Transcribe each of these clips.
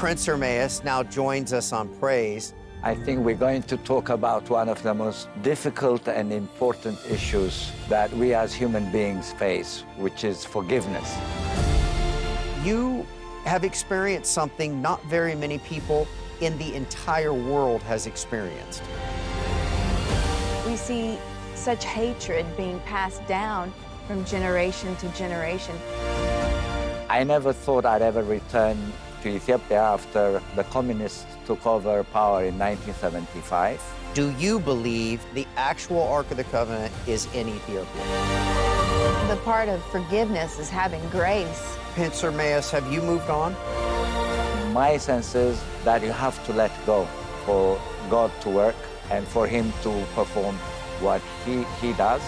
Prince Ermias now joins us on Praise. I think we're going to talk about one of the most difficult and important issues that we as human beings face, which is forgiveness. You have experienced something not very many people in the entire world has experienced. We see such hatred being passed down from generation to generation. I never thought I'd ever return to Ethiopia after the communists took over power in 1975. Do you believe the actual Ark of the Covenant is in Ethiopia? The part of forgiveness is having grace. Prince Ermias, have you moved on? My sense is that you have to let go for God to work and for Him to perform what He does.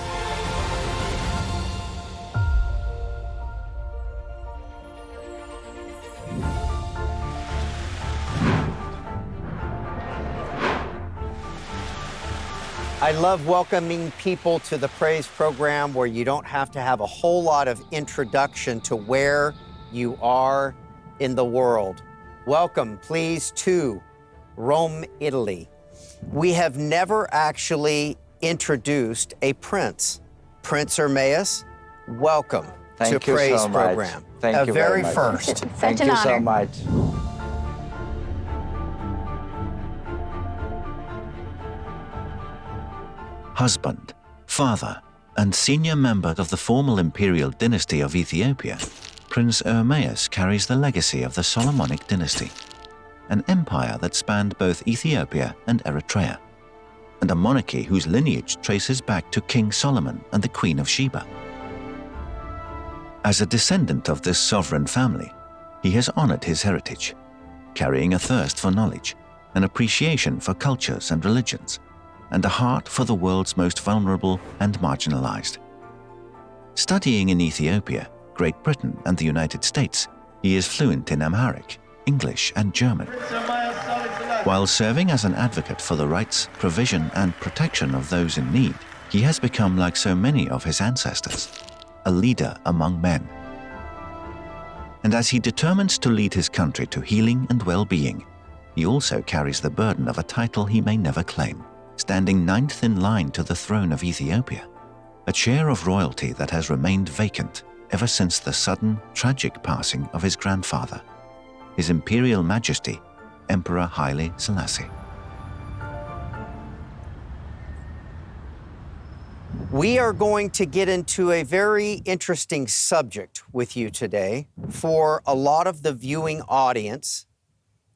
I love welcoming people to the Praise program where you don't have to have a whole lot of introduction to where you are in the world. Welcome, please, to Rome, Italy. We have never actually introduced a prince. Prince Ermias, welcome to Praise program. Thank you very much. First. Thank you so much. Husband, father, and senior member of the formal imperial dynasty of Ethiopia, Prince Ermias carries the legacy of the Solomonic dynasty, an empire that spanned both Ethiopia and Eritrea, and a monarchy whose lineage traces back to King Solomon and the Queen of Sheba. As a descendant of this sovereign family, he has honored his heritage, carrying a thirst for knowledge, an appreciation for cultures and religions, and a heart for the world's most vulnerable and marginalized. Studying in Ethiopia, Great Britain, and the United States, he is fluent in Amharic, English, and German. While serving as an advocate for the rights, provision, and protection of those in need, he has become, like so many of his ancestors, a leader among men. And as he determines to lead his country to healing and well-being, he also carries the burden of a title he may never claim, standing ninth in line to the throne of Ethiopia, a chair of royalty that has remained vacant ever since the sudden, tragic passing of his grandfather, His Imperial Majesty, Emperor Haile Selassie. We are going to get into a very interesting subject with you today. For a lot of the viewing audience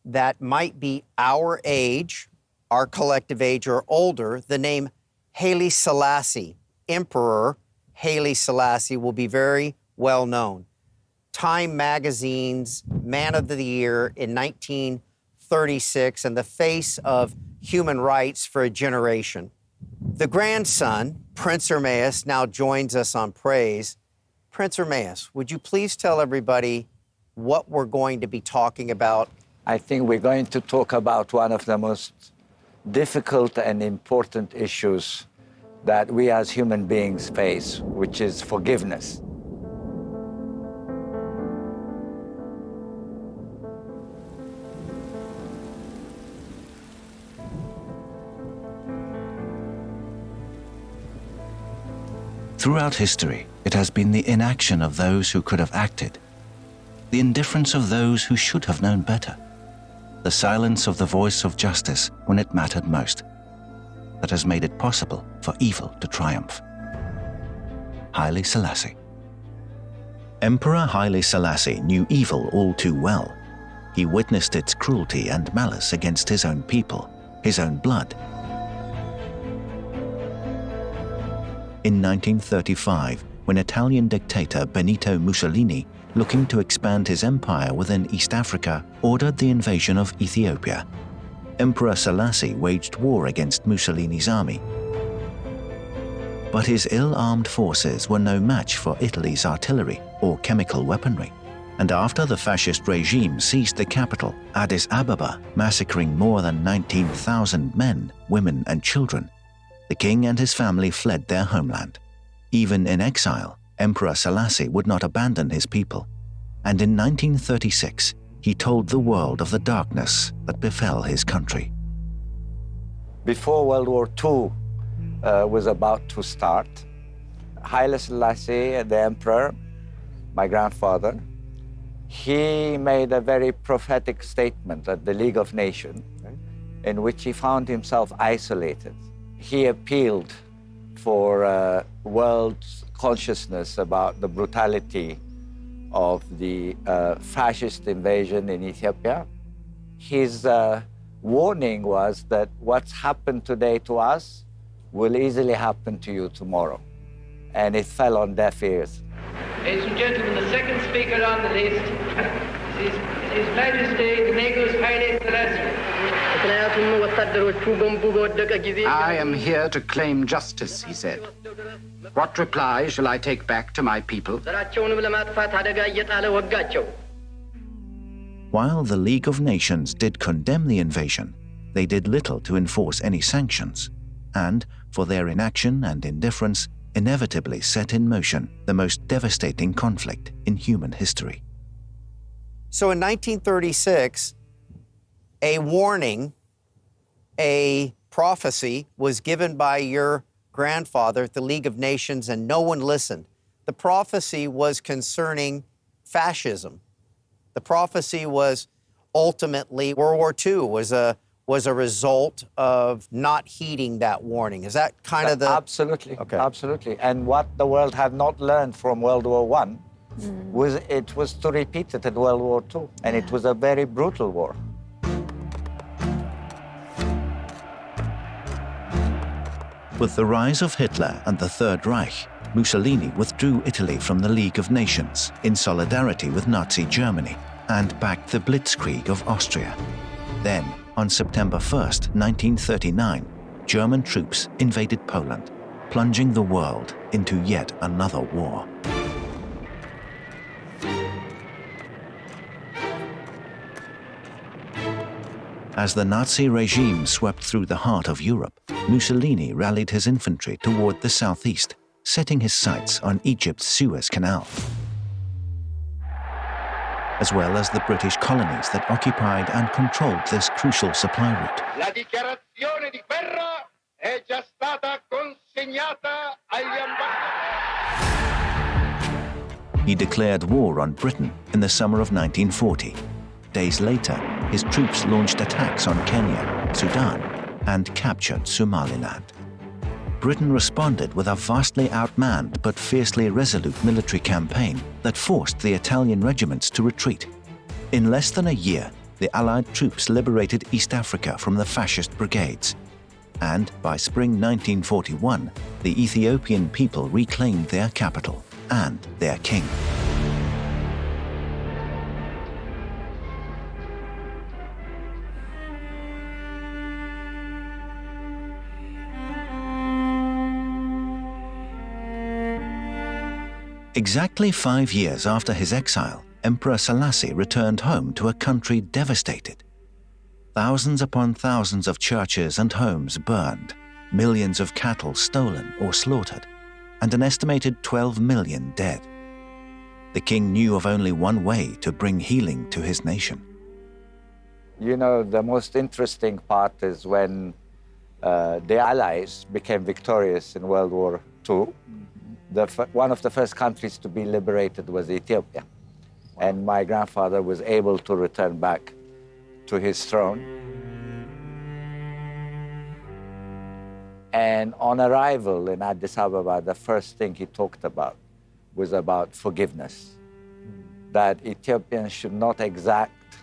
that might be our age, our collective age, or older, the name Haile Selassie, Emperor Haile Selassie, will be very well known. Time Magazine's Man of the Year in 1936 and the face of human rights for a generation. The grandson, Prince Ermias, now joins us on Praise. Prince Ermias, would you please tell everybody what we're going to be talking about? I think we're going to talk about one of the most difficult and important issues that we as human beings face, which is forgiveness. Throughout history, it has been the inaction of those who could have acted, the indifference of those who should have known better, the silence of the voice of justice when it mattered most, that has made it possible for evil to triumph. Haile Selassie. Emperor Haile Selassie knew evil all too well. He witnessed its cruelty and malice against his own people, his own blood. In 1935, when Italian dictator Benito Mussolini, looking to expand his empire within East Africa, ordered the invasion of Ethiopia, Emperor Selassie waged war against Mussolini's army. But his ill-armed forces were no match for Italy's artillery or chemical weaponry, and after the fascist regime seized the capital, Addis Ababa, massacring more than 19,000 men, women, and children, the king and his family fled their homeland. Even in exile, Emperor Selassie would not abandon his people, and in 1936, he told the world of the darkness that befell his country. Before World War II was about to start, Haile-Selassie, the emperor, my grandfather, he made a very prophetic statement at the League of Nations in which he found himself isolated. He appealed for world consciousness about the brutality of the fascist invasion in Ethiopia. His warning was that what's happened today to us will easily happen to you tomorrow. And it fell on deaf ears. Ladies and gentlemen, the second speaker on the list is His Majesty Ermias Sahle-Selassie. I am here to claim justice, he said. What reply shall I take back to my people? While the League of Nations did condemn the invasion, they did little to enforce any sanctions, and, for their inaction and indifference, inevitably set in motion the most devastating conflict in human history. So in 1936, a warning, a prophecy was given by your grandfather at the League of Nations, and no one listened. The prophecy was concerning fascism. The prophecy was ultimately World War II was a result of not heeding that warning. Is that kind of the... Absolutely, Okay. absolutely. And what the world had not learned from World War I was to repeat it in World War II. And it was a very brutal war. With the rise of Hitler and the Third Reich, Mussolini withdrew Italy from the League of Nations in solidarity with Nazi Germany and backed the Blitzkrieg of Austria. Then, on September 1st, 1939, German troops invaded Poland, plunging the world into yet another war. As the Nazi regime swept through the heart of Europe, Mussolini rallied his infantry toward the southeast, setting his sights on Egypt's Suez Canal, as well as the British colonies that occupied and controlled this crucial supply route. La dichiarazione di guerra è già stata consegnata agli ambasciatori. He declared war on Britain in the summer of 1940. Days later, his troops launched attacks on Kenya, Sudan, and captured Somaliland. Britain responded with a vastly outmanned but fiercely resolute military campaign that forced the Italian regiments to retreat. In less than a year, the Allied troops liberated East Africa from the fascist brigades. And by spring 1941, the Ethiopian people reclaimed their capital and their king. Exactly 5 years after his exile, Emperor Selassie returned home to a country devastated. Thousands upon thousands of churches and homes burned, millions of cattle stolen or slaughtered, and an estimated 12 million dead. The king knew of only one way to bring healing to his nation. You know, the most interesting part is when the Allies became victorious in World War II. One of the first countries to be liberated was Ethiopia. Wow. And my grandfather was able to return back to his throne. And on arrival in Addis Ababa, the first thing he talked about was about forgiveness. That Ethiopians should not exact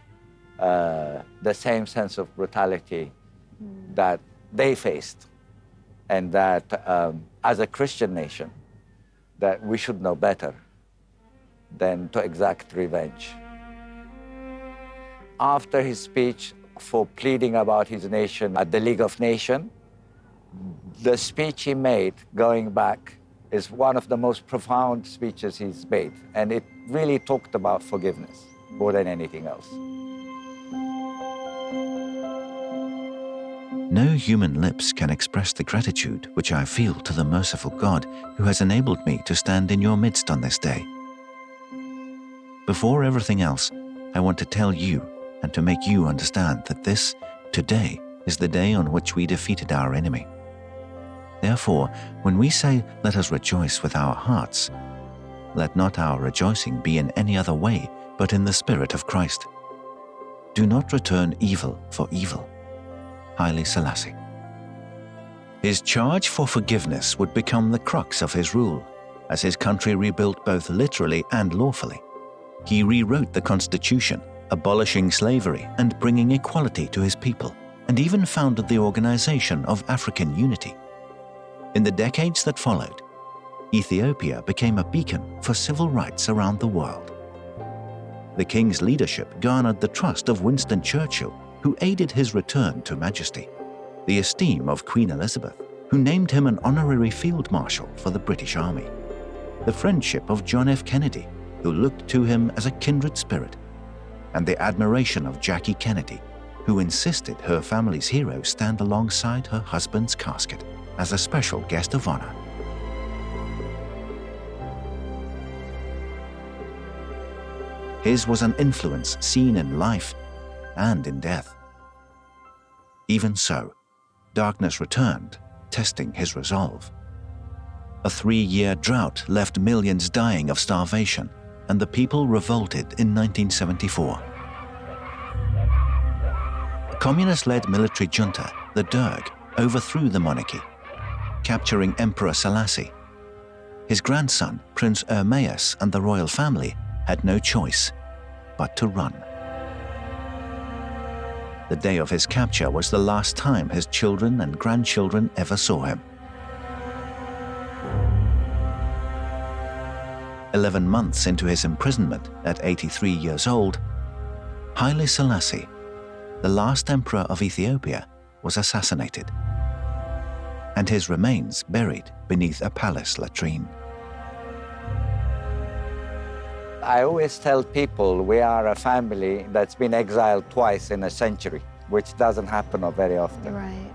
the same sense of brutality that they faced. And that as a Christian nation, that we should know better than to exact revenge. After his speech for pleading about his nation at the League of Nations, the speech he made going back is one of the most profound speeches he's made. And it really talked about forgiveness more than anything else. No human lips can express the gratitude which I feel to the merciful God who has enabled me to stand in your midst on this day. Before everything else, I want to tell you and to make you understand that this, today, is the day on which we defeated our enemy. Therefore, when we say, "Let us rejoice with our hearts," let not our rejoicing be in any other way but in the Spirit of Christ. Do not return evil for evil. Sahle-Selassie. His charge for forgiveness would become the crux of his rule, as his country rebuilt both literally and lawfully. He rewrote the Constitution, abolishing slavery and bringing equality to his people, and even founded the Organization of African Unity. In the decades that followed, Ethiopia became a beacon for civil rights around the world. The king's leadership garnered the trust of Winston Churchill, who aided his return to majesty, the esteem of Queen Elizabeth, who named him an honorary field marshal for the British Army, the friendship of John F. Kennedy, who looked to him as a kindred spirit, and the admiration of Jackie Kennedy, who insisted her family's hero stand alongside her husband's casket as a special guest of honor. His was an influence seen in life and in death. Even so, darkness returned, testing his resolve. A 3-year drought left millions dying of starvation, and the people revolted in 1974. A communist-led military junta, the Derg, overthrew the monarchy, capturing Emperor Selassie. His grandson, Prince Ermias, and the royal family had no choice but to run. The day of his capture was the last time his children and grandchildren ever saw him. 11 months into his imprisonment at 83 years old, Haile-Selassie, the last emperor of Ethiopia, was assassinated, and his remains buried beneath a palace latrine. I always tell people we are a family that's been exiled twice in a century, which doesn't happen very often. Right.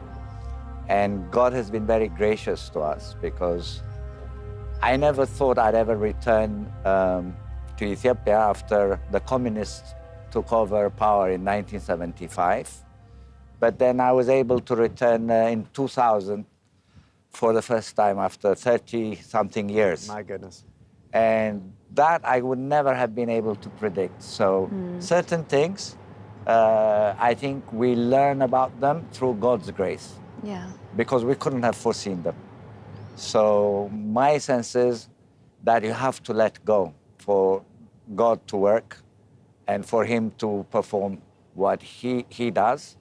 And God has been very gracious to us, because I never thought I'd ever return to Ethiopia after the communists took over power in 1975. But then I was able to return in 2000 for the first time after 30-something years. My goodness. And that I would never have been able to predict. So certain things, I think we learn about them through God's grace. Yeah. Because we couldn't have foreseen them. So my sense is that you have to let go for God to work and for him to perform what he does,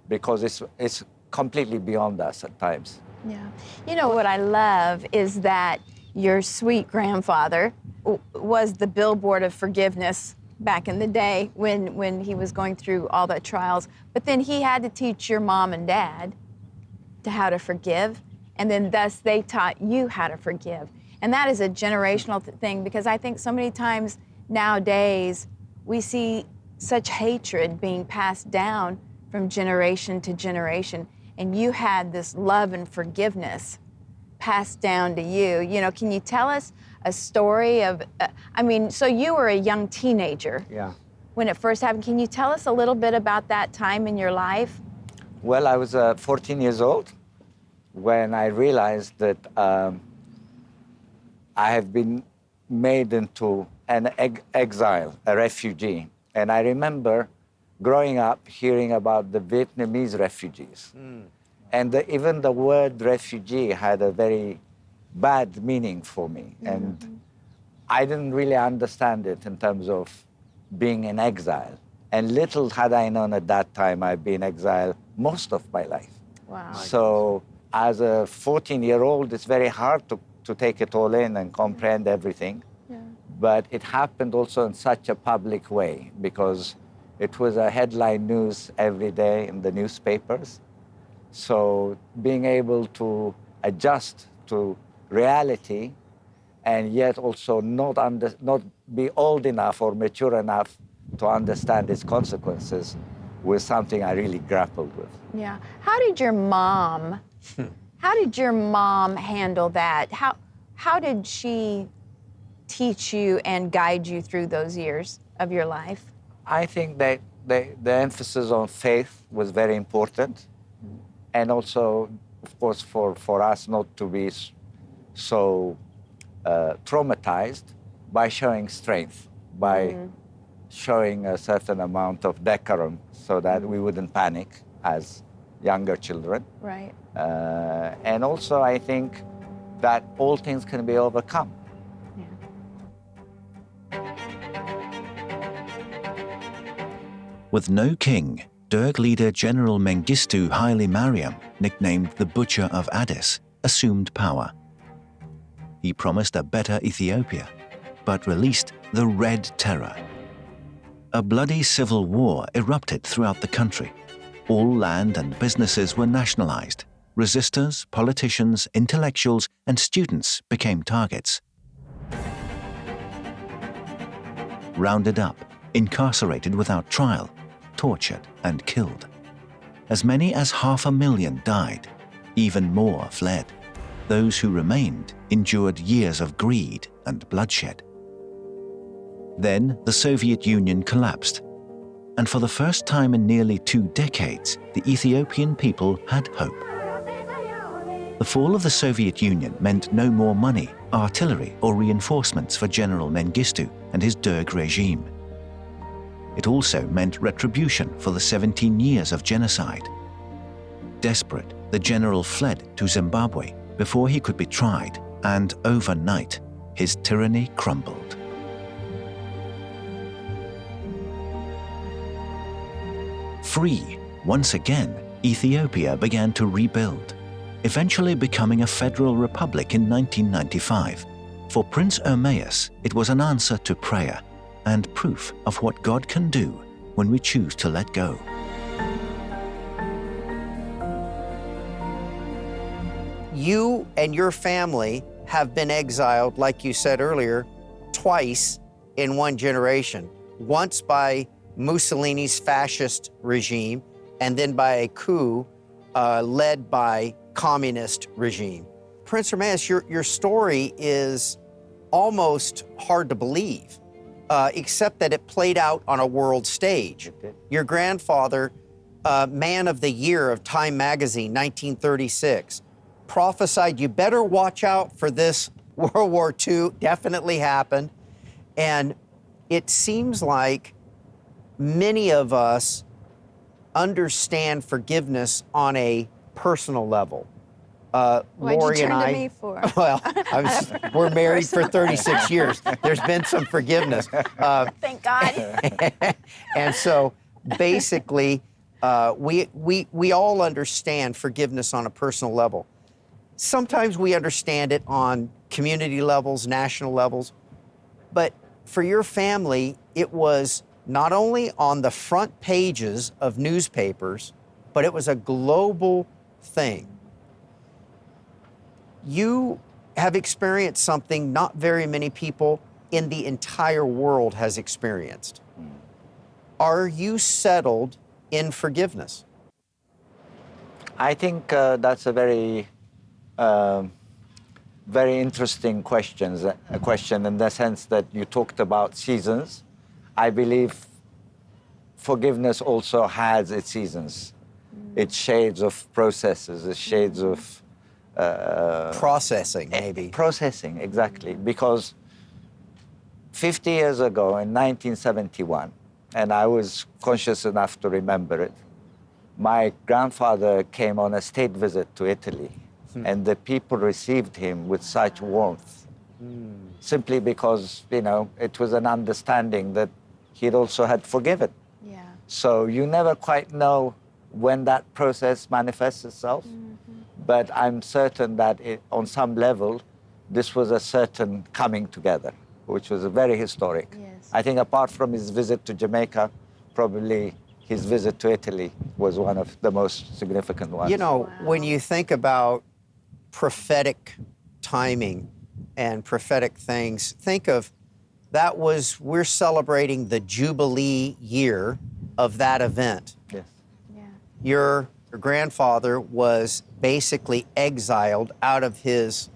because it's completely beyond us at times. Yeah. You know what I love is that your sweet grandfather was the billboard of forgiveness back in the day when he was going through all the trials. But then he had to teach your mom and dad to how to forgive, and then thus they taught you how to forgive. And that is a generational thing, because I think so many times nowadays we see such hatred being passed down from generation to generation, and you had this love and forgiveness passed down to you. You know, can you tell us a story of, so you were a young teenager when it first happened. Can you tell us a little bit about that time in your life? Well, I was 14 years old when I realized that I have been made into an exile, a refugee. And I remember growing up hearing about the Vietnamese refugees. And even the word refugee had a very bad meaning for me. And I didn't really understand it in terms of being in exile. And little had I known at that time, I'd been exiled most of my life. Wow. So as a 14-year-old, it's very hard to take it all in and comprehend everything. Yeah. But it happened also in such a public way, because it was a headline news every day in the newspapers. So being able to adjust to reality and yet also not be old enough or mature enough to understand its consequences was something I really grappled with. Yeah. How did your mom handle that? How did she teach you and guide you through those years of your life? I think that the emphasis on faith was very important. And also, of course, for us not to be so traumatized by showing strength, by showing a certain amount of decorum so that we wouldn't panic as younger children. Right. And also, I think that all things can be overcome. With no king, Derg leader General Mengistu Haile Mariam, nicknamed the Butcher of Addis, assumed power. He promised a better Ethiopia, but released the Red Terror. A bloody civil war erupted throughout the country. All land and businesses were nationalized. Resistors, politicians, intellectuals, and students became targets. Rounded up, incarcerated without trial, tortured and killed. As many as 500,000 died. Even more fled. Those who remained endured years of greed and bloodshed. Then the Soviet Union collapsed, and for the first time in nearly 2 decades, the Ethiopian people had hope. The fall of the Soviet Union meant no more money, artillery, or reinforcements for General Mengistu and his Derg regime. It also meant retribution for the 17 years of genocide. Desperate, the general fled to Zimbabwe before he could be tried, and overnight, his tyranny crumbled. Free, once again, Ethiopia began to rebuild, eventually becoming a federal republic in 1995. For Prince Ermias, it was an answer to prayer and proof of what God can do when we choose to let go. You and your family have been exiled, like you said earlier, twice in one generation. Once by Mussolini's fascist regime, and then by a coup led by communist regime. Prince Ermias, your story is almost hard to believe, except that it played out on a world stage. Your grandfather, Man of the Year of Time magazine, 1936, prophesied, you better watch out for this. World War II definitely happened. And it seems like many of us understand forgiveness on a personal level. What'd Laurie you turn and to I, me for? well, we're married for 36 years. There's been some forgiveness. Thank God. And so basically, we all understand forgiveness on a personal level. Sometimes we understand it on community levels, national levels, but for your family, it was not only on the front pages of newspapers, but it was a global thing. You have experienced something not very many people in the entire world has experienced. Are you settled in forgiveness? I think that's a very interesting question in the sense that you talked about seasons. I believe forgiveness also has its seasons, its shades of processes, its shades of... processing, maybe. Processing, exactly. Because 50 years ago, in 1971, and I was conscious enough to remember it, my grandfather came on a state visit to Italy, and the people received him with such warmth, simply because, you know, it was an understanding that he'd also had forgiven. Yeah. So you never quite know when that process manifests itself, but I'm certain that on some level, this was a certain coming together, which was very historic. Yes. I think apart from his visit to Jamaica, probably his visit to Italy was one of the most significant ones. You know, when you think about prophetic timing and prophetic things, think of we're celebrating the Jubilee year of that event. Yes. Yeah. Your grandfather was basically exiled out of his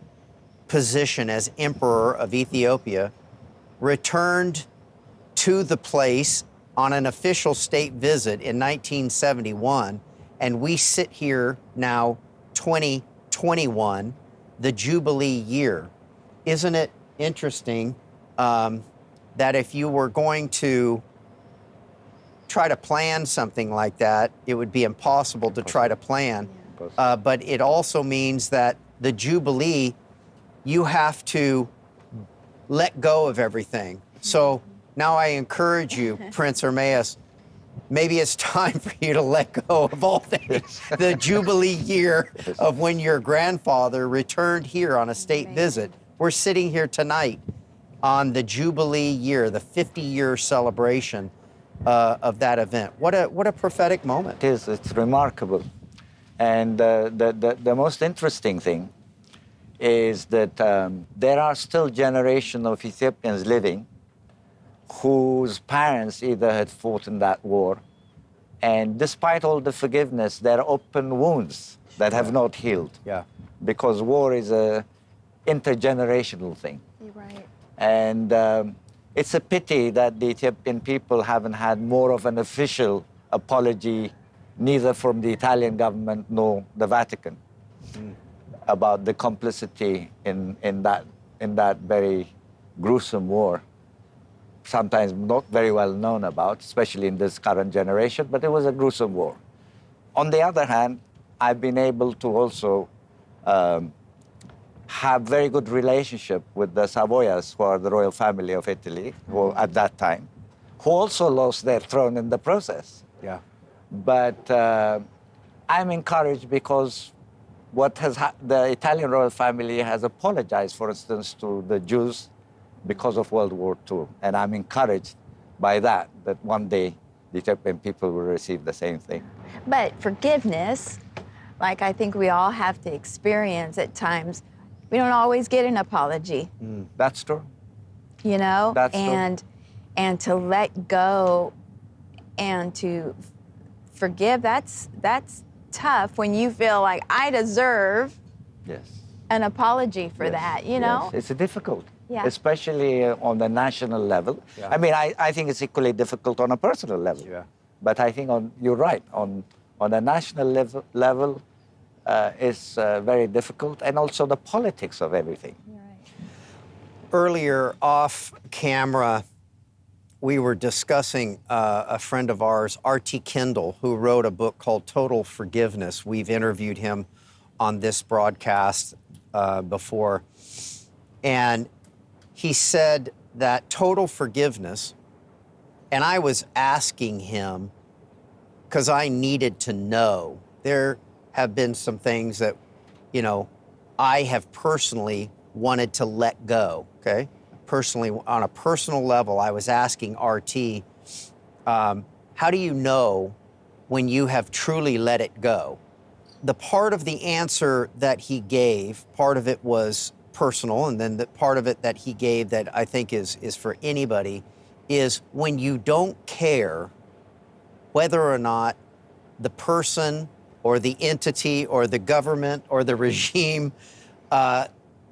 position as emperor of Ethiopia, returned to the place on an official state visit in 1971, and we sit here now, 2021, the Jubilee year. Isn't it interesting that if you were going to try to plan something like that, it would be impossible to try to plan. But it also means that the Jubilee, you have to let go of everything. So now I encourage you, Prince Ermias, maybe it's time for you to let go of all things. The Jubilee year of when your grandfather returned here on a state visit. We're sitting here tonight on the Jubilee year, the 50-year celebration of that event. What a prophetic moment. It's remarkable. And the most interesting thing is that there are still generations of Ethiopians living whose parents either had fought in that war, and despite all the forgiveness, there are open wounds that have not healed. Yeah. Because war is a intergenerational thing. You're right. And it's a pity that the Ethiopian people haven't had more of an official apology, neither from the Italian government nor the Vatican, about the complicity in that very gruesome war. Sometimes not very well known about, especially in this current generation, but it was a gruesome war. On the other hand, I've been able to also have very good relationship with the Savoyas, who are the royal family of Italy, who at that time, who also lost their throne in the process. Yeah. But I'm encouraged because the Italian royal family has apologized, for instance, to the Jews because of World War II. And I'm encouraged by that one day the Ethiopian people will receive the same thing. But forgiveness, like I think we all have to experience at times, we don't always get an apology. That's true. You know? That's true. And to let go and to forgive, that's tough when you feel like I deserve an apology for that, you know? It's difficult, especially on the national level. I mean, I think it's equally difficult on a personal level. Yeah. But I think you're right, on a national level it's very difficult, and also the politics of everything. Earlier, off camera, we were discussing a friend of ours, R.T. Kendall, who wrote a book called Total Forgiveness. We've interviewed him on this broadcast before. And he said that total forgiveness, and I was asking him, because I needed to know, there have been some things that, you know, I have personally wanted to let go, okay? Personally, on a personal level, I was asking RT, how do you know when you have truly let it go? The part of the answer that he gave, part of it was personal, and then the part of it that he gave that I think is for anybody, is when you don't care whether or not the person or the entity or the government or the regime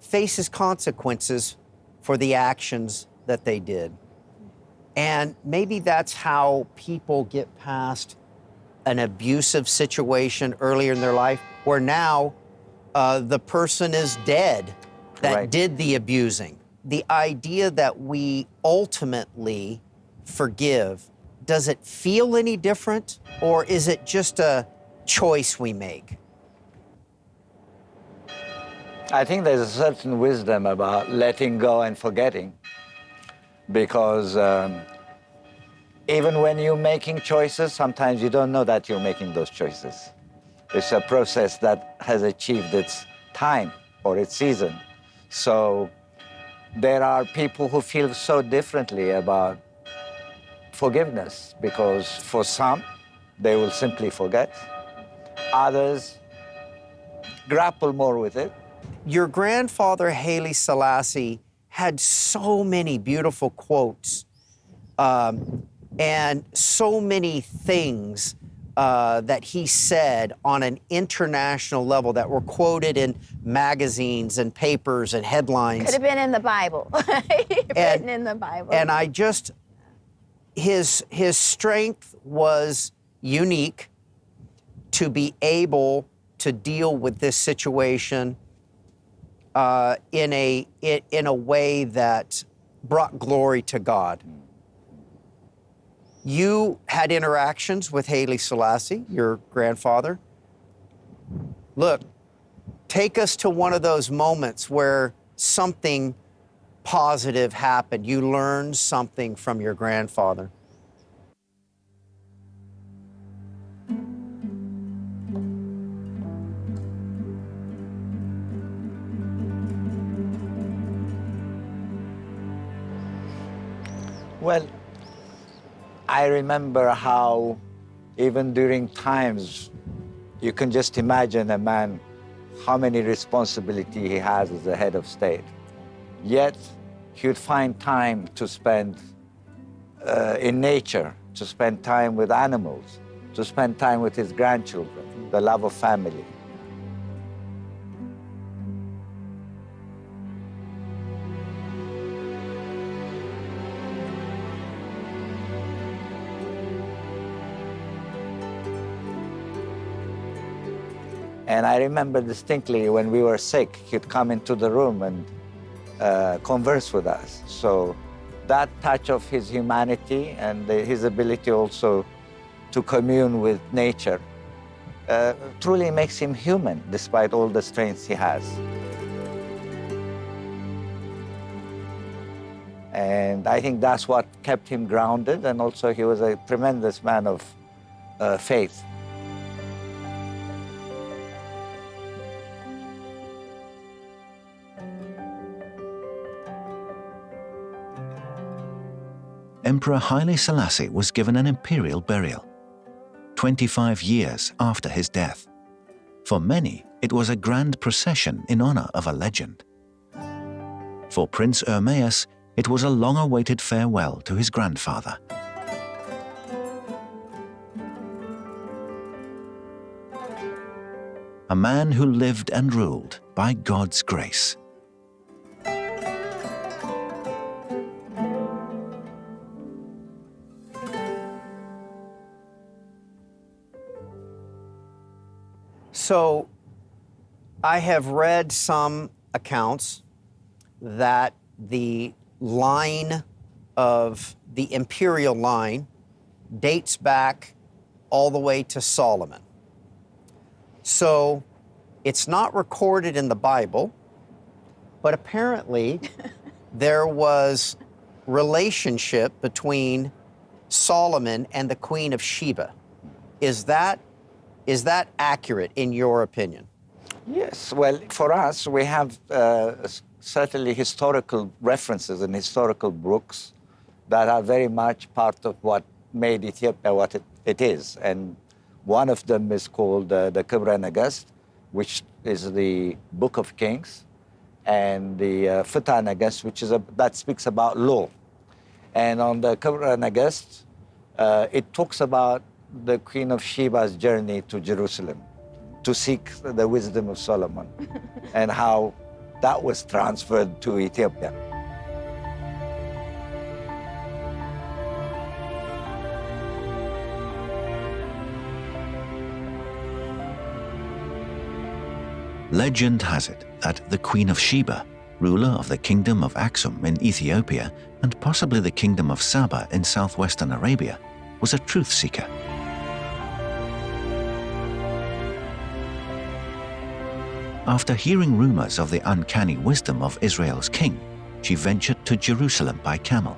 faces consequences for the actions that they did. And maybe that's how people get past an abusive situation earlier in their life, where now the person is dead that did the abusing. The idea that we ultimately forgive, does it feel any different, or is it just a choice we make? I think there's a certain wisdom about letting go and forgetting, because even when you're making choices, sometimes you don't know that you're making those choices. It's a process that has achieved its time or its season. So there are people who feel so differently about forgiveness, because for some, they will simply forget. Others grapple more with it. Your grandfather, Haile-Selassie, had so many beautiful quotes and so many things that he said on an international level that were quoted in magazines and papers and headlines. Could have been in the Bible. Written in the Bible. And his strength was unique to be able to deal with this situation in a way that brought glory to God. You had interactions with Haile-Selassie, your grandfather. Look, take us to one of those moments where something positive happened. You learned something from your grandfather. Well, I remember how even during times, you can just imagine a man, how many responsibility he has as a head of state. Yet, he would find time to spend in nature, to spend time with animals, to spend time with his grandchildren, the love of family. And I remember distinctly when we were sick, he'd come into the room and converse with us. So that touch of his humanity and his ability also to commune with nature truly makes him human, despite all the strengths he has. And I think that's what kept him grounded, and also he was a tremendous man of faith. Emperor Haile Selassie was given an imperial burial, 25 years after his death. For many, it was a grand procession in honor of a legend. For Prince Ermias, it was a long-awaited farewell to his grandfather. A man who lived and ruled by God's grace. So I have read some accounts that the line of the imperial line dates back all the way to Solomon. So it's not recorded in the Bible, but apparently there was relationship between Solomon and the Queen of Sheba. Is that accurate in your opinion? Yes, well, for us, we have certainly historical references and historical books that are very much part of what made Ethiopia what it is. And one of them is called the Kibra Nagast, which is the Book of Kings, and the Fita Nagast, which is that speaks about law. And on the Kibra Nagast, it talks about the Queen of Sheba's journey to Jerusalem to seek the wisdom of Solomon and how that was transferred to Ethiopia. Legend has it that the Queen of Sheba, ruler of the Kingdom of Aksum in Ethiopia and possibly the Kingdom of Saba in southwestern Arabia, was a truth seeker. After hearing rumors of the uncanny wisdom of Israel's king, she ventured to Jerusalem by camel,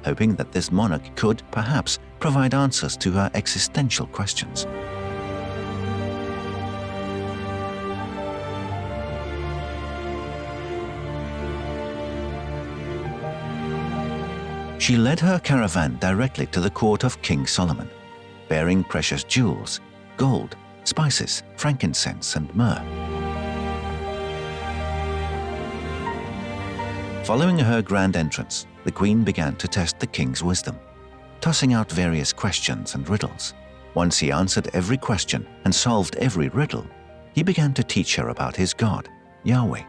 hoping that this monarch could, perhaps, provide answers to her existential questions. She led her caravan directly to the court of King Solomon, bearing precious jewels, gold, spices, frankincense, and myrrh. Following her grand entrance, the queen began to test the king's wisdom, tossing out various questions and riddles. Once he answered every question and solved every riddle, he began to teach her about his God, Yahweh.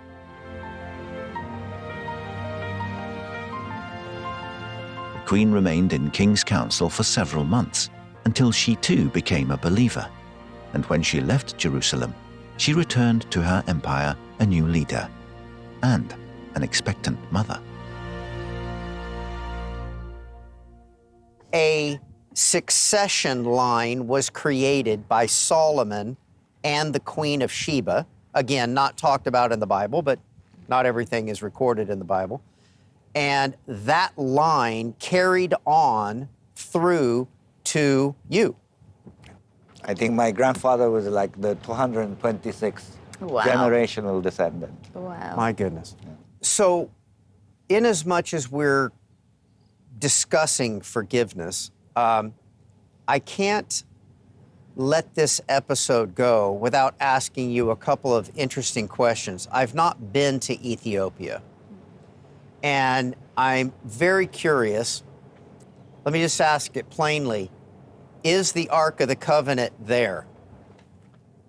The queen remained in king's council for several months until she too became a believer. And when she left Jerusalem, she returned to her empire a new leader and an expectant mother. A succession line was created by Solomon and the Queen of Sheba. Again, not talked about in the Bible, but not everything is recorded in the Bible. And that line carried on through to you. I think my grandfather was like the 226th Wow. generational descendant. Wow. My goodness. So, inasmuch as we're discussing forgiveness, I can't let this episode go without asking you a couple of interesting questions. I've not been to Ethiopia, and I'm very curious. Let me just ask it plainly. Is the Ark of the Covenant there?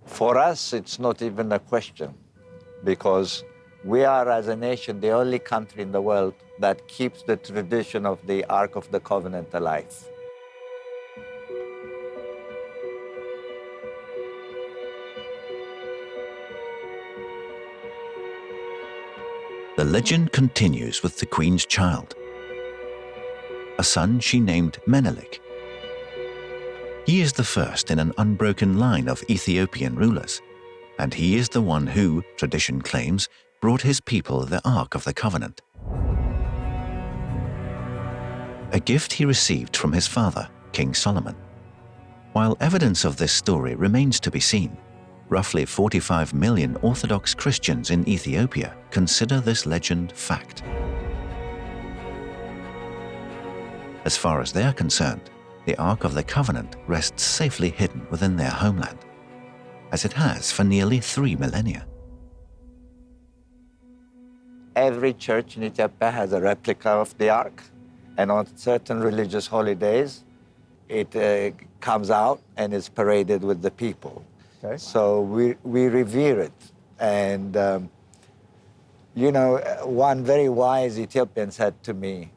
For us, it's not even a question, because we are, as a nation, the only country in the world that keeps the tradition of the Ark of the Covenant alive. The legend continues with the queen's child, a son she named Menelik. He is the first in an unbroken line of Ethiopian rulers, and he is the one who, tradition claims, brought his people the Ark of the Covenant. A gift he received from his father, King Solomon. While evidence of this story remains to be seen, roughly 45 million Orthodox Christians in Ethiopia consider this legend fact. As far as they're concerned, the Ark of the Covenant rests safely hidden within their homeland, as it has for nearly 3 millennia. Every church in Ethiopia has a replica of the Ark, and on certain religious holidays, it comes out and is paraded with the people. Okay. So we revere it. And, one very wise Ethiopian said to me,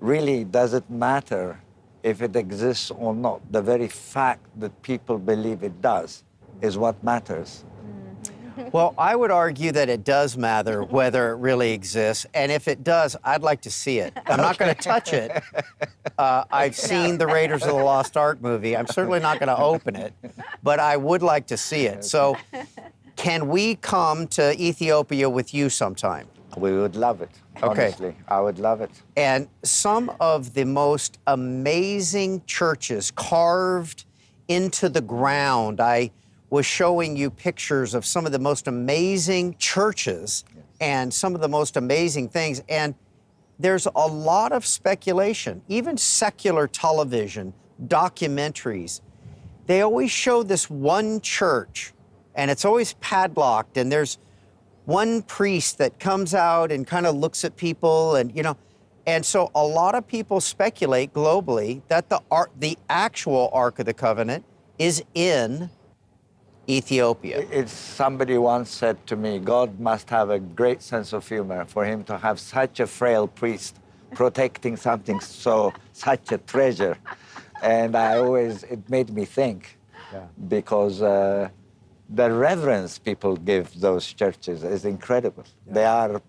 really, does it matter if it exists or not? The very fact that people believe it does is what matters. Well, I would argue that it does matter whether it really exists. And if it does, I'd like to see it. I'm not going to touch it. I've seen the Raiders of the Lost Ark movie. I'm certainly not going to open it, but I would like to see it. So can we come to Ethiopia with you sometime? We would love it, Okay. honestly. I would love it. And some of the most amazing churches carved into the ground. I was showing you pictures of some of the most amazing churches and some of the most amazing things. And there's a lot of speculation, even secular television, documentaries. They always show this one church, and it's always padlocked, and there's one priest that comes out and kind of looks at people, and so a lot of people speculate globally that the actual Ark of the Covenant is in Ethiopia. Somebody once said to me, God must have a great sense of humor for him to have such a frail priest protecting something such a treasure. And it made me think, because the reverence people give those churches is incredible. Yeah. They are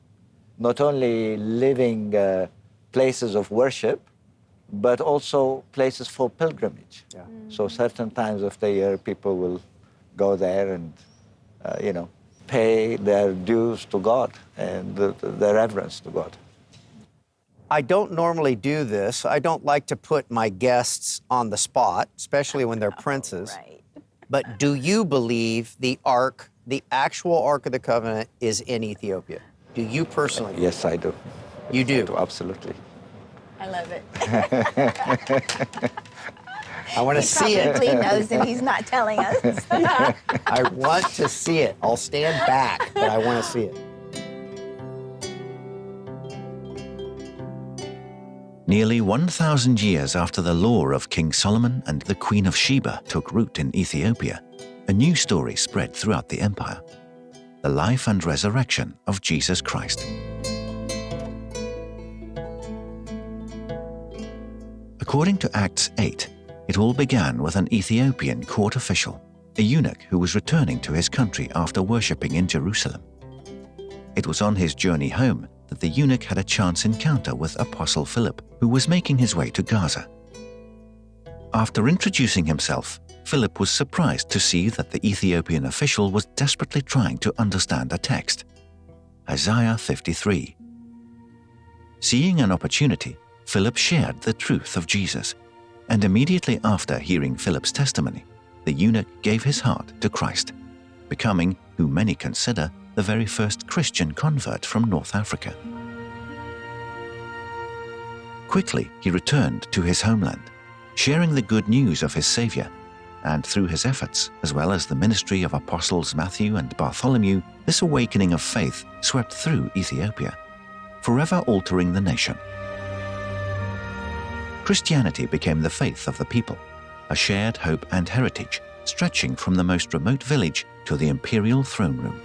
not only living places of worship, but also places for pilgrimage. Yeah. So certain times of the year, people will go there and, pay their dues to God and their reverence to God. I don't normally do this. I don't like to put my guests on the spot, especially when they're princes. Right. But do you believe the Ark, the actual Ark of the Covenant, is in Ethiopia? Do you personally? Yes, I do. You do? I do, absolutely. I love it. I want to see it. He probably knows and he's not telling us. I want to see it. I'll stand back, but I want to see it. Nearly 1,000 years after the law of King Solomon and the Queen of Sheba took root in Ethiopia, a new story spread throughout the empire: the life and resurrection of Jesus Christ. According to Acts 8, it all began with an Ethiopian court official, a eunuch who was returning to his country after worshipping in Jerusalem. It was on his journey home that the eunuch had a chance encounter with Apostle Philip, who was making his way to Gaza. After introducing himself, Philip was surprised to see that the Ethiopian official was desperately trying to understand a text, Isaiah 53. Seeing an opportunity, Philip shared the truth of Jesus, and immediately after hearing Philip's testimony, the eunuch gave his heart to Christ, becoming who many consider the very first Christian convert from North Africa. Quickly, he returned to his homeland, sharing the good news of his Savior, and through his efforts, as well as the ministry of Apostles Matthew and Bartholomew, this awakening of faith swept through Ethiopia, forever altering the nation. Christianity became the faith of the people, a shared hope and heritage stretching from the most remote village to the imperial throne room.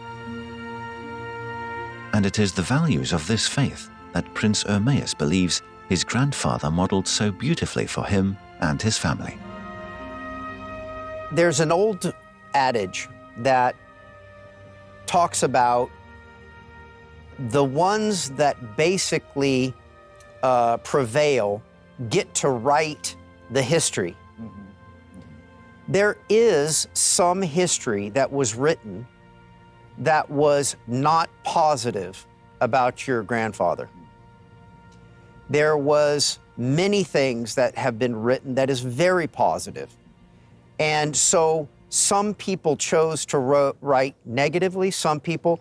And it is the values of this faith that Prince Ermias believes his grandfather modeled so beautifully for him and his family. There's an old adage that talks about the ones that basically prevail get to write the history. There is some history that was written that was not positive about your grandfather. There was many things that have been written that is very positive. And so some people chose to write negatively, some people...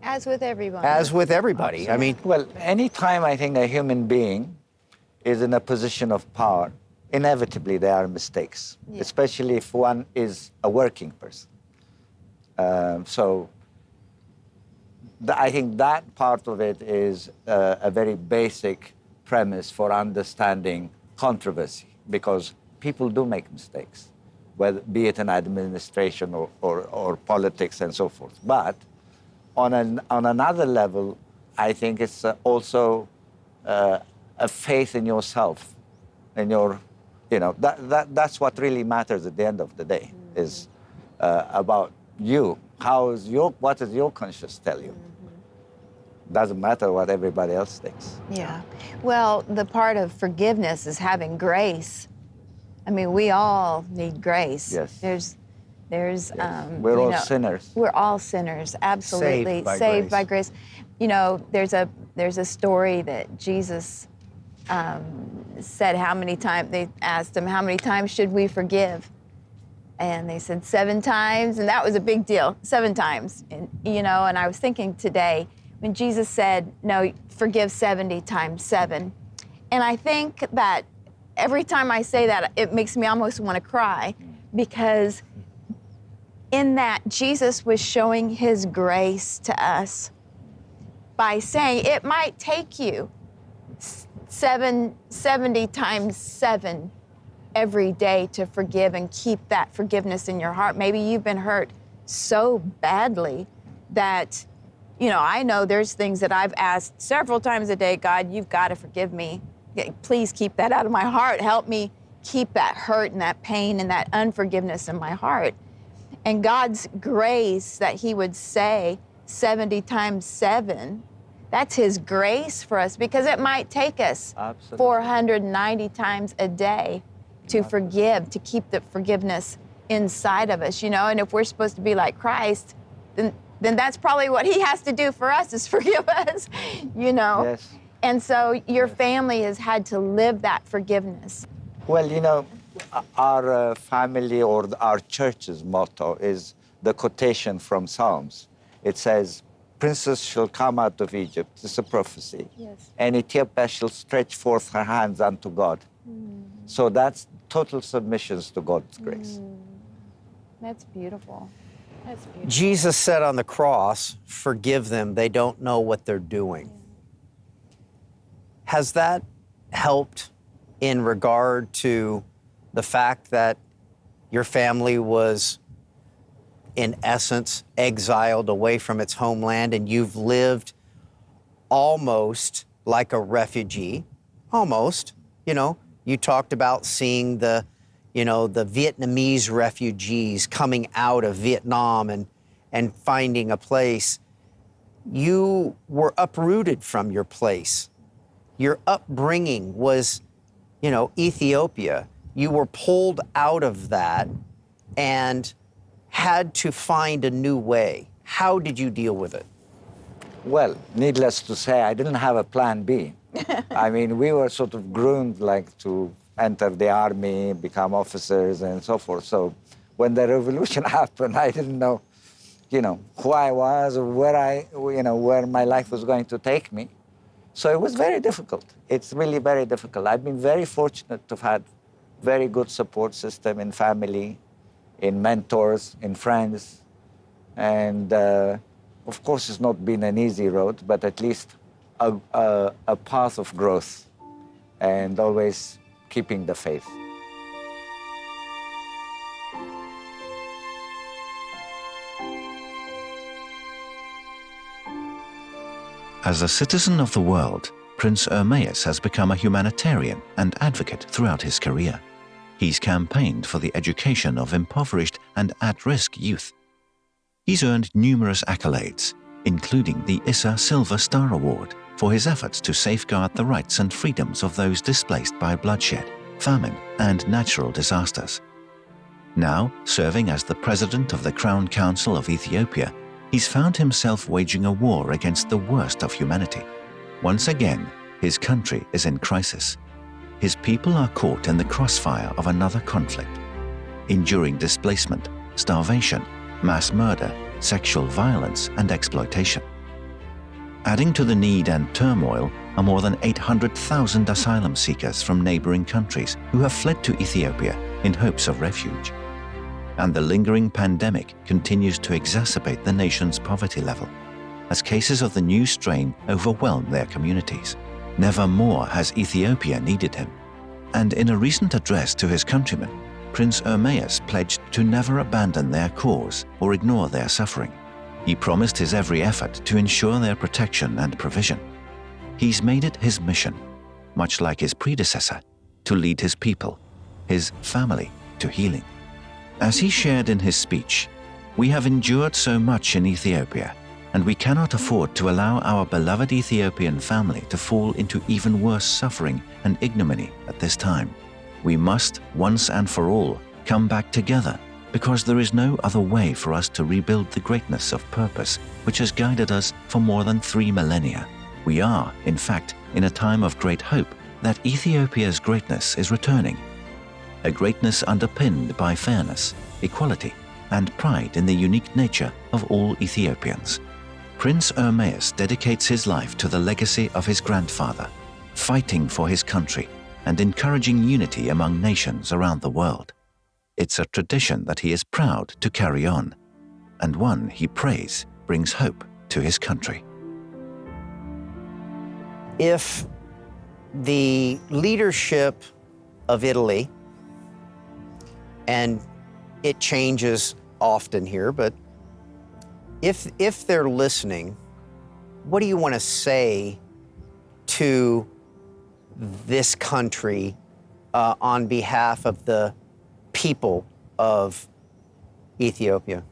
As with everybody. As with everybody. I mean... Well, anytime I think a human being is in a position of power, inevitably there are mistakes, especially if one is a working person. I think that part of it is a very basic premise for understanding controversy, because people do make mistakes, whether be it in administration or politics and so forth. But on another level, I think it's also a faith in yourself, in your, that's what really matters at the end of the day, is about you. What does your conscience tell you? Doesn't matter what everybody else thinks. Yeah. Well, the part of forgiveness is having grace. I mean, we all need grace. Yes. There's yes. We're all sinners. We're all sinners, absolutely. Saved by grace. You know, there's a story that Jesus said how many times, they asked him, how many times should we forgive? And they said 7 times, and that was a big deal, 7 times. And, and I was thinking today, when Jesus said, no, forgive 70 times 7. And I think that every time I say that, it makes me almost want to cry, because in that Jesus was showing his grace to us by saying it might take you 70 times 7 every day to forgive and keep that forgiveness in your heart. Maybe you've been hurt so badly that, I know there's things that I've asked several times a day, God, you've got to forgive me. Please keep that out of my heart. Help me keep that hurt and that pain and that unforgiveness in my heart. And God's grace that he would say 70 times 7, that's his grace for us, because it might take us 490 times a day to forgive, to keep the forgiveness inside of us, and if we're supposed to be like Christ, then that's probably what he has to do for us, is forgive us, Yes. And so your family has had to live that forgiveness. Well, our family or our church's motto is the quotation from Psalms. It says, princes shall come out of Egypt. It's a prophecy. Yes. And Ethiopia shall stretch forth her hands unto God. So that's total submissions to God's grace. That's beautiful. That's beautiful. Jesus said on the cross, forgive them, they don't know what they're doing. Has that helped in regard to the fact that your family was, in essence, exiled away from its homeland, and you've lived almost like a refugee, almost, You talked about seeing the Vietnamese refugees coming out of Vietnam and finding a place. You were uprooted from your place. Your upbringing was, Ethiopia. You were pulled out of that and had to find a new way. How did you deal with it? Well, needless to say, I didn't have a plan B. I mean, we were sort of groomed like to enter the army, become officers, and so forth. So when the revolution happened, I didn't know, who I was or where my life was going to take me. So it was very difficult. It's really very difficult. I've been very fortunate to have had very good support system in family, in mentors, in friends. And of course, it's not been an easy road, but at least a path of growth and always keeping the faith. As a citizen of the world, Prince Ermias has become a humanitarian and advocate throughout his career. He's campaigned for the education of impoverished and at-risk youth. He's earned numerous accolades, including the Issa Silver Star Award for his efforts to safeguard the rights and freedoms of those displaced by bloodshed, famine, and natural disasters. Now, serving as the president of the Crown Council of Ethiopia, he's found himself waging a war against the worst of humanity. Once again, his country is in crisis. His people are caught in the crossfire of another conflict, enduring displacement, starvation, mass murder, sexual violence, and exploitation. Adding to the need and turmoil are more than 800,000 asylum seekers from neighboring countries who have fled to Ethiopia in hopes of refuge. And the lingering pandemic continues to exacerbate the nation's poverty level, as cases of the new strain overwhelm their communities. Never more has Ethiopia needed him. And in a recent address to his countrymen, Prince Ermias pledged to never abandon their cause or ignore their suffering. He promised his every effort to ensure their protection and provision. He's made it his mission, much like his predecessor, to lead his people, his family, to healing. As he shared in his speech, "We have endured so much in Ethiopia, and we cannot afford to allow our beloved Ethiopian family to fall into even worse suffering and ignominy at this time. We must, once and for all, come back together, because there is no other way for us to rebuild the greatness of purpose which has guided us for more than 3 millennia. We are, in fact, in a time of great hope that Ethiopia's greatness is returning, a greatness underpinned by fairness, equality, and pride in the unique nature of all Ethiopians." Prince Ermias dedicates his life to the legacy of his grandfather, fighting for his country and encouraging unity among nations around the world. It's a tradition that he is proud to carry on, and one he prays brings hope to his country. If the leadership of Italy, and it changes often here, but if they're listening, what do you want to say to this country on behalf of the people of Ethiopia?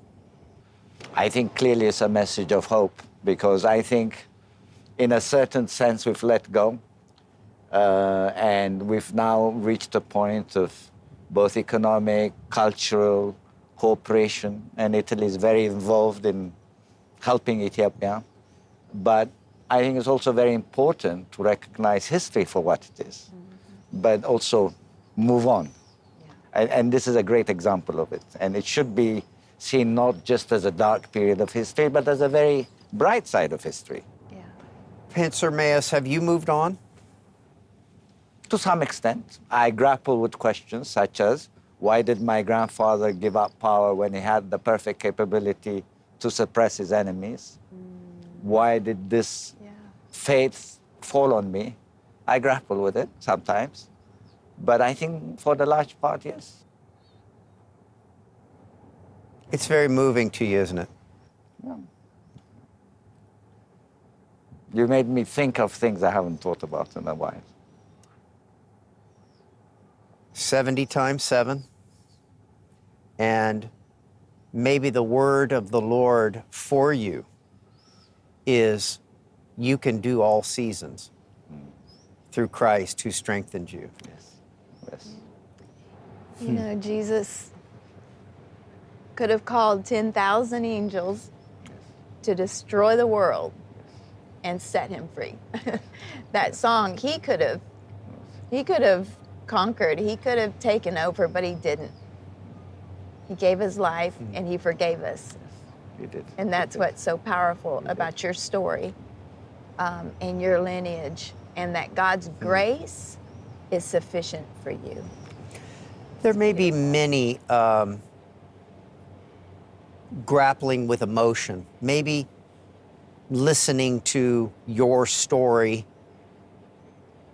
I think clearly it's a message of hope, because I think in a certain sense we've let go and we've now reached a point of both economic, cultural cooperation, and Italy is very involved in helping Ethiopia. But I think it's also very important to recognize history for what it is, but also move on. And this is a great example of it. And it should be seen not just as a dark period of history, but as a very bright side of history. Yeah. Prince Ermias, have you moved on? To some extent, I grapple with questions such as, why did my grandfather give up power when he had the perfect capability to suppress his enemies? Why did this fate fall on me? I grapple with it sometimes, but I think for the large part, yes. It's very moving to you, isn't it? Yeah. You made me think of things I haven't thought about in a while. 70 times 7. And maybe the word of the Lord for you is you can do all seasons through Christ who strengthens you. Yes. Yes. You know, Jesus could have called 10,000 angels to destroy the world and set him free. That song, he could have conquered, he could have taken over, but he didn't. He gave his life and he forgave us. He did. And that's what's so powerful about your story and your lineage, and that God's grace is sufficient for you. There may be many grappling with emotion, maybe listening to your story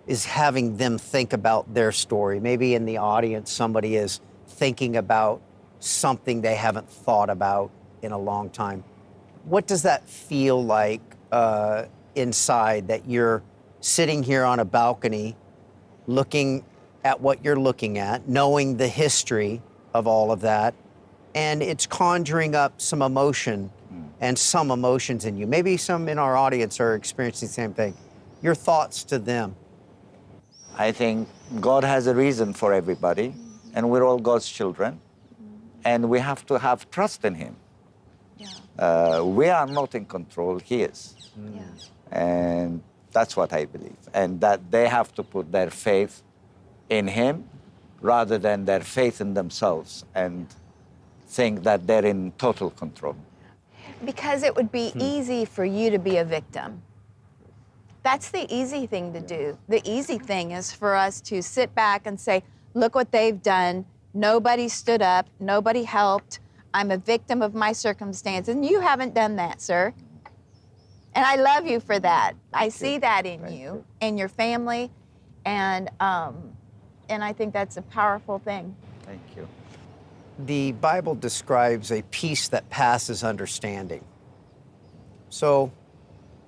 is having them think about their story. Maybe in the audience, somebody is thinking about something they haven't thought about in a long time. What does that feel like inside, that you're sitting here on a balcony looking at what you're looking at, knowing the history of all of that, and it's conjuring up some emotion and some emotions in you? Maybe some in our audience are experiencing the same thing. Your thoughts to them? I think God has a reason for everybody, and we're all God's children, and we have to have trust in Him. Yeah. We are not in control, He is. Yeah. And that's what I believe. And that they have to put their faith in Him rather than their faith in themselves and think that they're in total control. Because it would be easy for you to be a victim. That's the easy thing to do. The easy thing is for us to sit back and say, look what they've done. Nobody stood up. Nobody helped. I'm a victim of my circumstance. And you haven't done that, sir. And I love you for that. I see that in you and your family. And I think that's a powerful thing. Thank you. The Bible describes a peace that passes understanding. So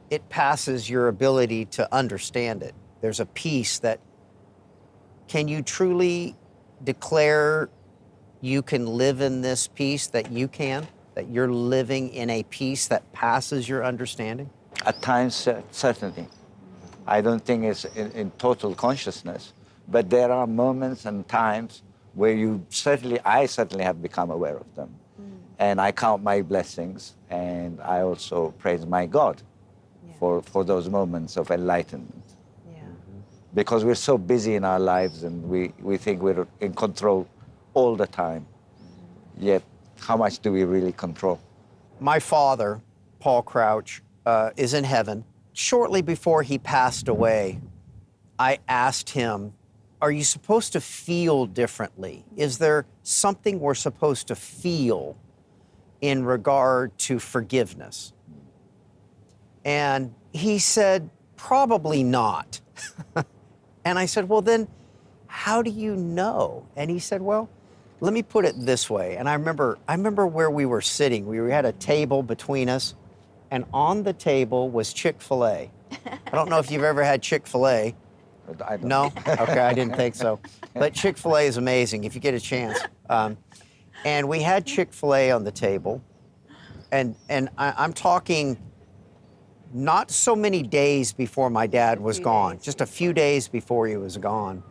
it passes your ability to understand it. There's a peace that, can you truly declare you can live in this peace, that you're living in a peace that passes your understanding? At times, certainly. I don't think it's in total consciousness, but there are moments and times where I certainly have become aware of them. And I count my blessings, and I also praise my God for those moments of enlightenment. Yeah. Because we're so busy in our lives, and we think we're in control all the time. Yet, how much do we really control? My father, Paul Crouch, is in heaven. Shortly before he passed away, I asked him, are you supposed to feel differently? Is there something we're supposed to feel in regard to forgiveness? And he said, probably not. And I said, well, then how do you know? And he said, well, let me put it this way. And I remember where we were sitting. We had a table between us, and on the table was Chick-fil-A. I don't know if you've ever had Chick-fil-A. I don't. No? Okay, I didn't think so. But Chick-fil-A is amazing if you get a chance. And we had Chick-fil-A on the table, and I'm talking not so many days before my dad was gone, just a few days before he was gone.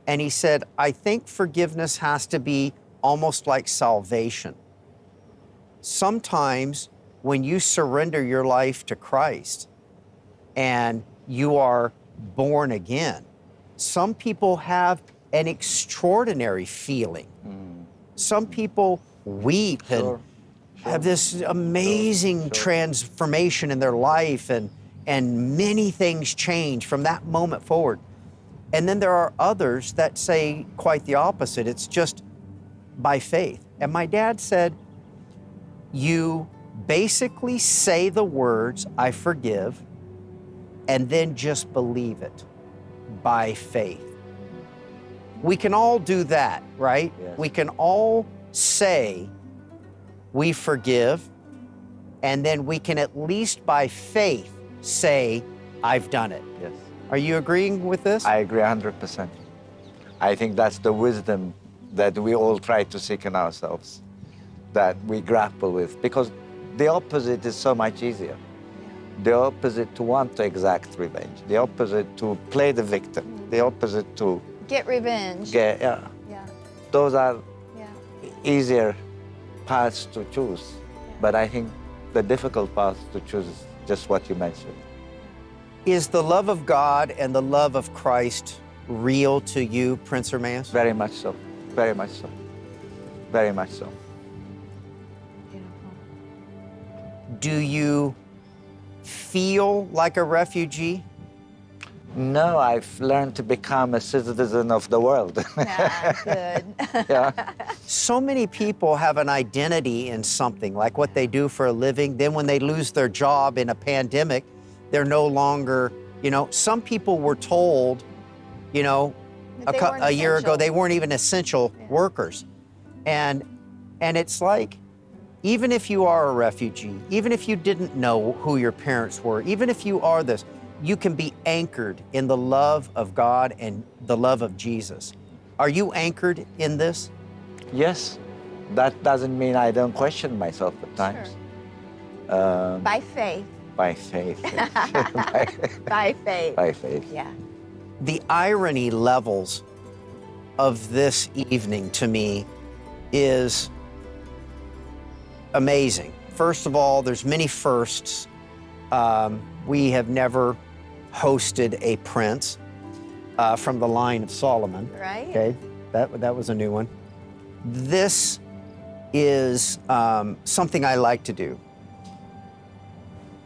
And he said, I think forgiveness has to be almost like salvation. Sometimes when you surrender your life to Christ and you are born again, some people have an extraordinary feeling. Some people weep and have this amazing transformation in their life, and many things change from that moment forward. And then there are others that say quite the opposite. It's just by faith. And my dad said, you basically say the words, I forgive, and then just believe it by faith. We can all do that, right? Yes. We can all say we forgive, and then we can at least by faith say, I've done it. Yes. Are you agreeing with this? I agree 100%. I think that's the wisdom that we all try to seek in ourselves, that we grapple with, because the opposite is so much easier. The opposite to want to exact revenge, the opposite to play the victim, the opposite to Get revenge. get, yeah. Yeah. Those are Yeah. easier paths to choose. But I think the difficult path to choose is just what you mentioned. Is the love of God and the love of Christ real to you, Prince Ermias? Very much so, very much so, very much so. Do you feel like a refugee? No, I've learned to become a citizen of the world. Yeah, good. Yeah. So many people have an identity in something, like what they do for a living. Then when they lose their job in a pandemic, they're no longer, some people were told, a year ago, they weren't even essential workers. And it's like, even if you are a refugee, even if you didn't know who your parents were, even if you are this, you can be anchored in the love of God and the love of Jesus. Are you anchored in this? Yes, that doesn't mean I don't question myself at times. By faith. By faith. By faith. By faith. Yeah. The irony levels of this evening to me is amazing. First of all, there's many firsts. We have never hosted a prince from the line of Solomon. Right. Okay, that was a new one. This is something I like to do.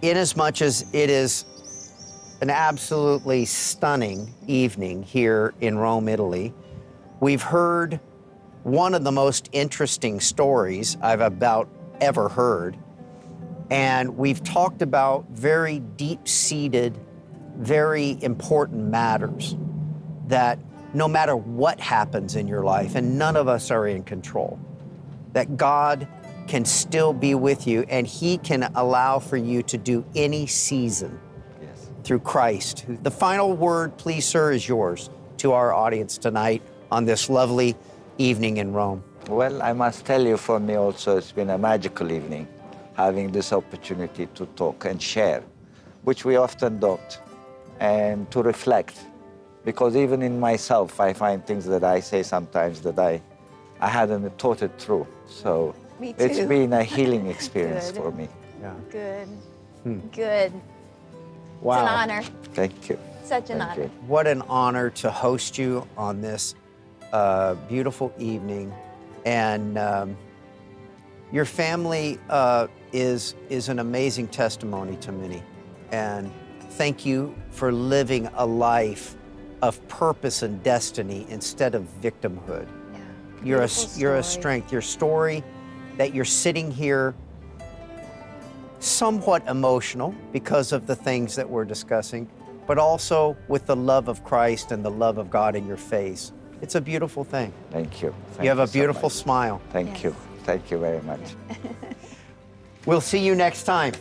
Inasmuch as it is an absolutely stunning evening here in Rome, Italy, we've heard one of the most interesting stories I've about ever heard. And we've talked about very deep-seated, very important matters that no matter what happens in your life, and none of us are in control, that God can still be with you and He can allow for you to do any season through Christ. The final word, please, sir, is yours to our audience tonight on this lovely evening in Rome. Well, I must tell you, for me also, it's been a magical evening, having this opportunity to talk and share, which we often don't, and to reflect. Because even in myself, I find things that I say sometimes that I hadn't thought it through. So Me too. it's been a healing experience Good. for me. Yeah. Good. Good. Wow. It's an honor. Thank you. Such an Thank honor. you. What an honor to host you on this beautiful evening. And your family is an amazing testimony to many. And thank you for living a life of purpose and destiny instead of victimhood. Yeah. You're a Beautiful story. strength. Your story that you're sitting here somewhat emotional because of the things that we're discussing, but also with the love of Christ and the love of God in your face. It's a beautiful thing. Thank you. Thank You have a so beautiful much. smile. Thank Yes. you. Thank you very much. We'll see you next time.